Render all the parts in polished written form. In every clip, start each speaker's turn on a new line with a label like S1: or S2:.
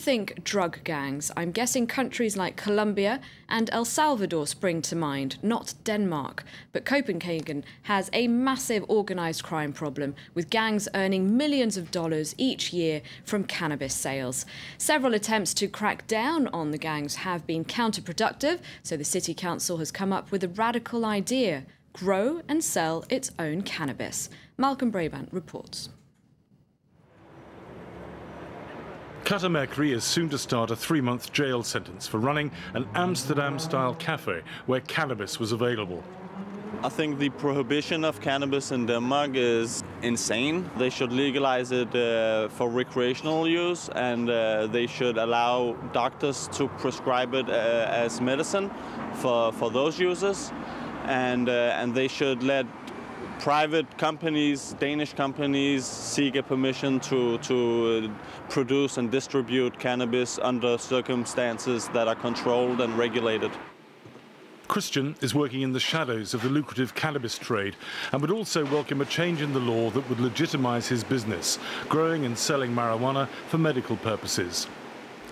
S1: think drug gangs, I'm guessing countries like Colombia and El Salvador spring to mind, not Denmark. But Copenhagen has a massive organised crime problem, with gangs earning millions of dollars each year from cannabis sales. Several attempts to crack down on the gangs have been counterproductive, so the City Council has come up with a radical idea: grow and sell its own cannabis. Malcolm Brabant reports.
S2: Cutter Mercury is soon to start a 3-month jail sentence for running an Amsterdam-style cafe where cannabis was available.
S3: I think the prohibition of cannabis in Denmark is insane. They should legalize it for recreational use, and they should allow doctors to prescribe it as medicine for those users. And they should let private companies, Danish companies, seek a permission to produce and distribute cannabis under circumstances that are controlled and regulated.
S2: Christian is working in the shadows of the lucrative cannabis trade and would also welcome a change in the law that would legitimize his business, growing and selling marijuana for medical purposes.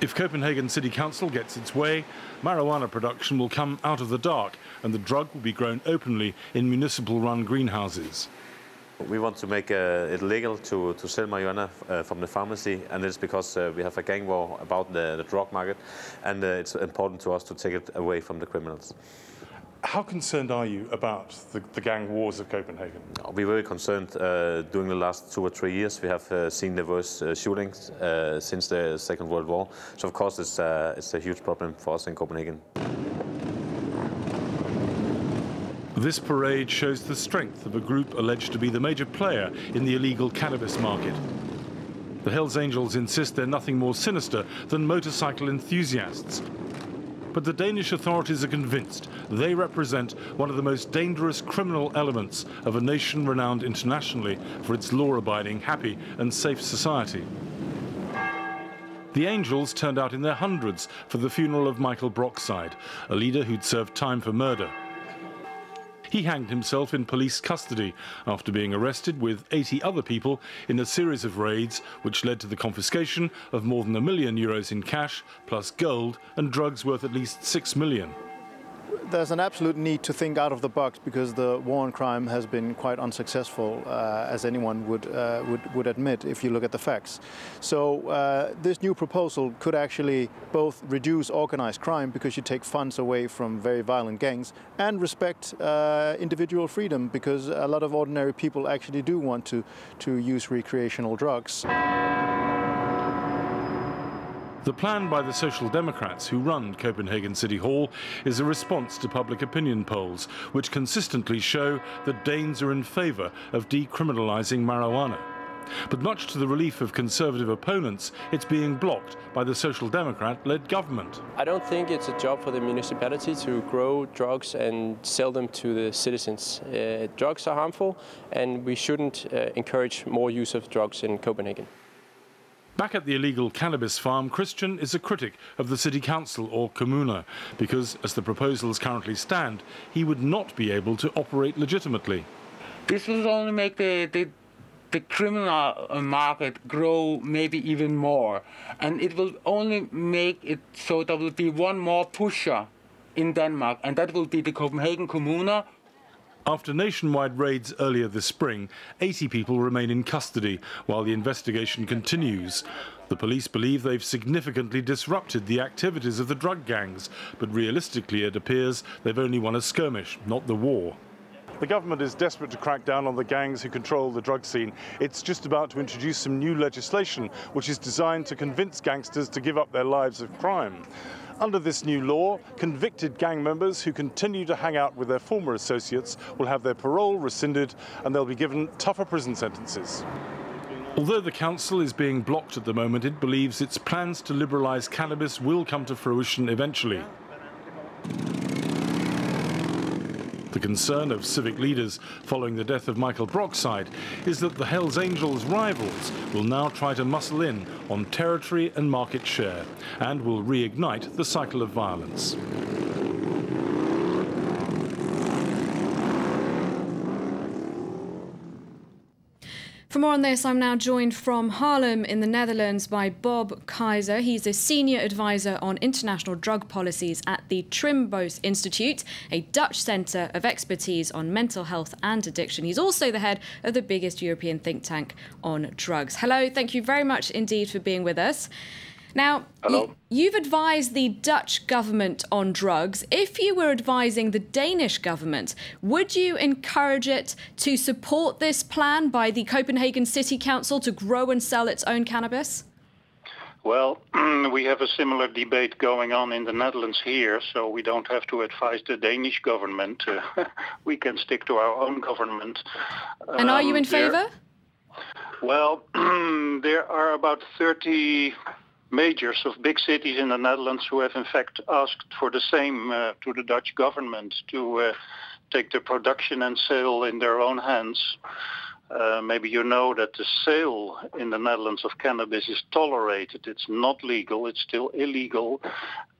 S2: If Copenhagen City Council gets its way, marijuana production will come out of the dark and the drug will be grown openly in municipal-run greenhouses.
S4: We want to make it legal to sell marijuana from the pharmacy, and it's because we have a gang war about the drug market, and it's important to us to take it away from the criminals.
S2: How concerned are you about the gang wars of Copenhagen?
S4: We're very concerned. During the last 2 or 3 years, we have seen the worst shootings since the Second World War. So, of course, it's a huge problem for us in Copenhagen.
S2: This parade shows the strength of a group alleged to be the major player in the illegal cannabis market. The Hells Angels insist they're nothing more sinister than motorcycle enthusiasts. But the Danish authorities are convinced they represent one of the most dangerous criminal elements of a nation renowned internationally for its law-abiding, happy and safe society. The Angels turned out in their hundreds for the funeral of Michael Brockside, a leader who'd served time for murder. He hanged himself in police custody after being arrested with 80 other people in a series of raids which led to the confiscation of more than €1 million in cash, plus gold and drugs worth at least $6 million.
S5: There's an absolute need to think out of the box because the war on crime has been quite unsuccessful, as anyone would admit if you look at the facts. So this new proposal could actually both reduce organized crime because you take funds away from very violent gangs and respect individual freedom because a lot of ordinary people actually do want to use recreational drugs.
S2: The plan by the Social Democrats who run Copenhagen City Hall is a response to public opinion polls, which consistently show that Danes are in favour of decriminalising marijuana. But much to the relief of Conservative opponents, it's being blocked by the Social Democrat-led government.
S6: I don't think it's a job for the municipality to grow drugs and sell them to the citizens. Drugs are harmful, and we shouldn't encourage more use of drugs in Copenhagen.
S2: Back at the illegal cannabis farm, Christian is a critic of the city council, or kommune, because, as the proposals currently stand, he would not be able to operate legitimately.
S7: This will only make the criminal market grow maybe even more. And it will only make it so there will be one more pusher in Denmark, and that will be the Copenhagen Kommune.
S2: After nationwide raids earlier this spring, 80 people remain in custody while the investigation continues. The police believe they've significantly disrupted the activities of the drug gangs, but realistically it appears they've only won a skirmish, not the war. The government is desperate to crack down on the gangs who control the drug scene. It's just about to introduce some new legislation which is designed to convince gangsters to give up their lives of crime. Under this new law, convicted gang members who continue to hang out with their former associates will have their parole rescinded and they'll be given tougher prison sentences. Although the council is being blocked at the moment, it believes its plans to liberalise cannabis will come to fruition eventually. The concern of civic leaders following the death of Michael Brockside is that the Hells Angels' rivals will now try to muscle in on territory and market share and will reignite the cycle of violence.
S1: For more more on this, I'm now joined from Haarlem in the Netherlands by Bob Keizer. He's a senior advisor on international drug policies at the Trimbos Institute, a Dutch centre of expertise on mental health and addiction. He's also the head of the biggest European think tank on drugs. Hello, thank you very much indeed for being with us. Now, you've advised the Dutch government on drugs. If you were advising the Danish government, would you encourage it to support this plan by the Copenhagen City Council to grow and sell its own cannabis?
S8: Well, we have a similar debate going on in the Netherlands here, so we don't have to advise the Danish government. We can stick to our own government.
S1: And are you in favour?
S8: Well, there are about 30 majors of big cities in the Netherlands who have in fact asked for the same to the Dutch government to take the production and sale in their own hands. Maybe you know that the sale in the Netherlands of cannabis is tolerated. It's not legal, it's still illegal.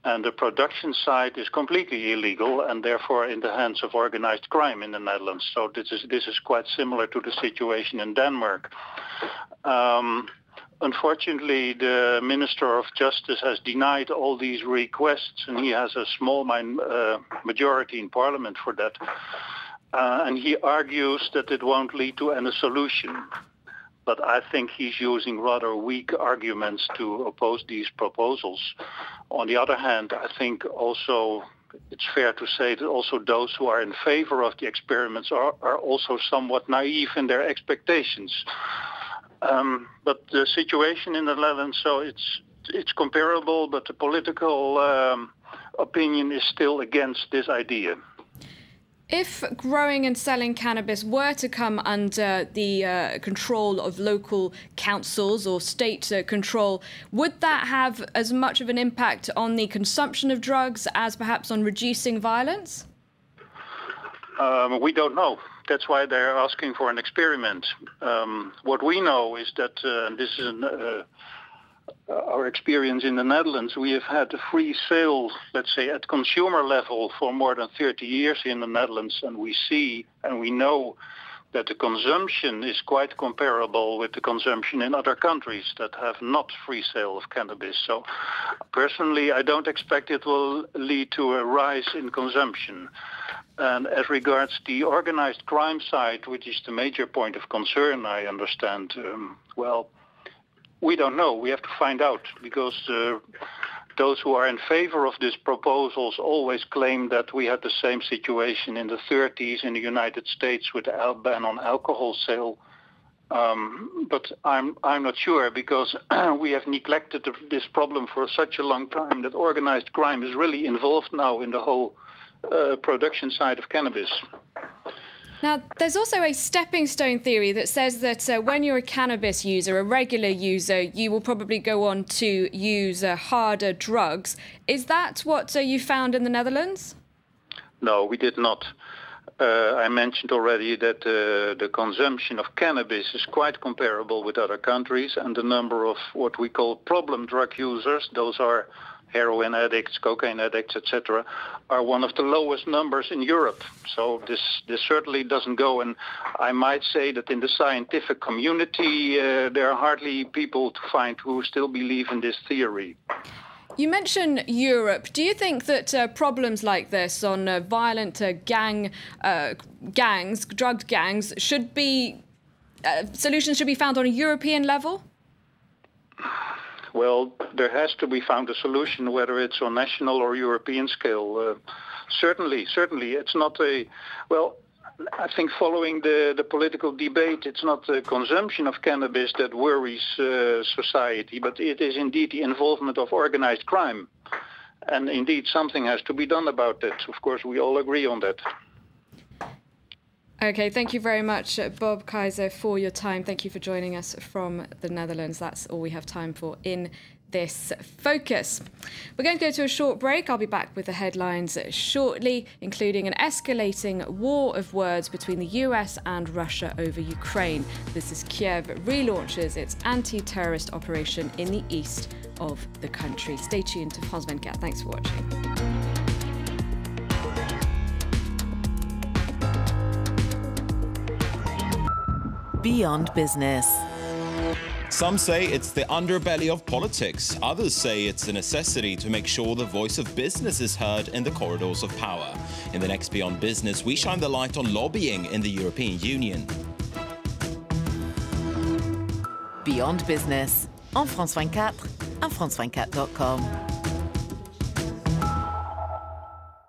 S8: And the production side is completely illegal and therefore in the hands of organized crime in the Netherlands. So this is quite similar to the situation in Denmark. Unfortunately, the Minister of Justice has denied all these requests, and he has a small majority in Parliament for that. And he argues that it won't lead to any solution. But I think he's using rather weak arguments to oppose these proposals. On the other hand, I think also it's fair to say that also those who are in favor of the experiments are also somewhat naive in their expectations. But the situation in the Netherlands, so it's comparable, but the political opinion is still against this idea.
S1: If growing and selling cannabis were to come under the control of local councils or state control, would that have as much of an impact on the consumption of drugs as perhaps on reducing violence?
S8: We don't know. That's why they're asking for an experiment. What we know is that, and this is our experience in the Netherlands, we have had a free sale, let's say, at consumer level for more than 30 years in the Netherlands, and we see and we know that the consumption is quite comparable with the consumption in other countries that have not free sale of cannabis. So personally, I don't expect it will lead to a rise in consumption. And as regards the organized crime side, which is the major point of concern, I understand, well, we don't know. We have to find out, because those who are in favor of these proposals always claim that we had the same situation in the 30s in the United States with the ban on alcohol sale. But I'm not sure, because we have neglected this problem for such a long time that organized crime is really involved now in the whole production side of cannabis.
S1: Now, there's also a stepping stone theory that says that when you're a cannabis user, a regular user, you will probably go on to use harder drugs. Is that what you found in the Netherlands? No,
S8: we did not. I mentioned already that the consumption of cannabis is quite comparable with other countries, and the number of what we call problem drug users, those are heroin addicts, cocaine addicts, etc., are one of the lowest numbers in Europe. So this certainly doesn't go. And I might say that in the scientific community, there are hardly people to find who still believe in this theory.
S1: You mentioned Europe. Do you think that problems like this on violent drug gangs, should be solutions should be found on a European level?
S8: Well, there has to be found a solution, whether it's on national or European scale. Certainly, it's not a... Well, I think following the political debate, it's not the consumption of cannabis that worries society, but it is indeed the involvement of organized crime. And indeed, something has to be done about that. Of course, we all agree on that.
S1: Okay, thank you very much, Bob Keizer, for your time. Thank you for joining us from the Netherlands. That's all we have time for in this focus. We're going to go to a short break. I'll be back with the headlines shortly, including an escalating war of words between the US and Russia over Ukraine. This is Kiev relaunches its anti-terrorist operation in the east of the country. Stay tuned to France 24. Thanks for watching.
S9: Beyond Business.
S10: Some say it's the underbelly of politics. Others say it's a necessity to make sure the voice of business is heard in the corridors of power. In the next Beyond Business, we shine the light on lobbying in the European Union.
S9: Beyond Business, en France 24, en France24.com.